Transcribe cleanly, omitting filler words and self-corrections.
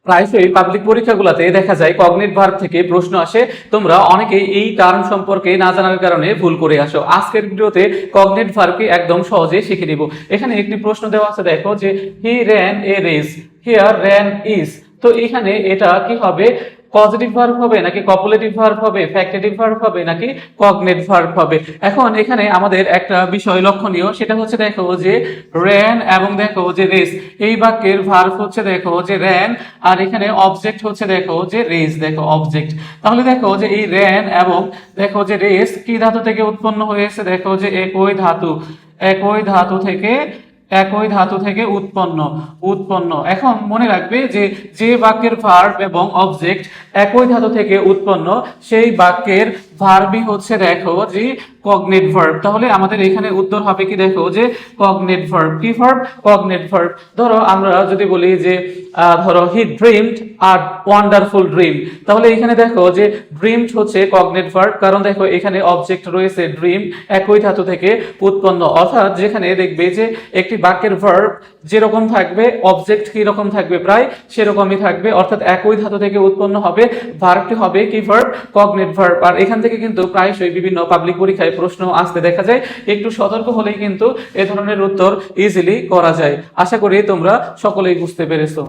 প্রায়শই পাবলিক পরীক্ষাগুলোতে দেখা যায় কগনিট ভার্ব থেকে প্রশ্ন আসে। তোমরা অনেকেই এই টার্ম সম্পর্কে না জানার কারণে ভুল করে আসো। আজকের ভিডিওতে কগনিট ভার্বকে একদম সহজে শিখে নিব। এখানে একটি প্রশ্ন দেওয়া আছে, দেখো যে he ran a race, here ran is. তো এখানে এটা কি হবে? পজিটিভ ভার্ব হবে নাকি কপুলেটিভ ভার্ব হবে, ফ্যাক্টেটিভ ভার্ব হবে নাকি কগনেট ভার্ব হবে? এখন এখানে আমাদের একটা বিষয় লক্ষণীয়, সেটা হচ্ছে দেখো যে র্যান এবং দেখো যে রেস, এই বাক্যের ভার্ব হচ্ছে দেখো যে র্যান, আর এখানে অবজেক্ট হচ্ছে দেখো যে রেস, দেখো অবজেক্ট। তাহলে দেখো যে এই র্যান এবং দেখো যে রেস কি ধাতু থেকে উৎপন্ন হয়েছে? দেখো যে একই ধাতু থেকে উৎপন্ন। এখন মনে রাখবে যে যে বাক্যের ভার্ব এবং অবজেক্ট একই ধাতু থেকে উৎপন্ন, সেই বাক্যের ভার্বই হচ্ছে দেখো যে কগনেট ভার্ব। তাহলে আমাদের এখানে উত্তর হবে কি? দেখো যে কগনেট ভার্ব। কি ভার্ব? Cognate verb. ধরো আমরা যদি বলি যে ধরো হি ড্রিমড আ ওয়ান্ডারফুল ড্রিম, তাহলে এখানে দেখো যে ড্রিমড হচ্ছে কগনেট ভার্ব, কারণ দেখো এখানে অবজেক্ট রয়েছে ড্রিম, একই ধাতু থেকে উৎপন্ন। অর্থাৎ যেখানে দেখবে যে একটি বাক্যের ভার্ব যেরকম থাকবে, অবজেক্ট কি রকম থাকবে, প্রায় সেরকমই থাকবে। অর্থাৎ একই ধাতু থেকে উৎপন্ন হবে, ভার্বটি হবে কি ভার্ব? Cognate verb. আর এখান থেকে কিন্তু প্রায়শই বিভিন্ন পাবলিক পরীক্ষায় প্রশ্ন আসতে দেখা যায়। একটু সতর্ক হলেই কিন্তু এ ধরনের উত্তর ইজিলি করা যায়। আশা করি তোমরা সকলেই বুঝতে পেরেছো।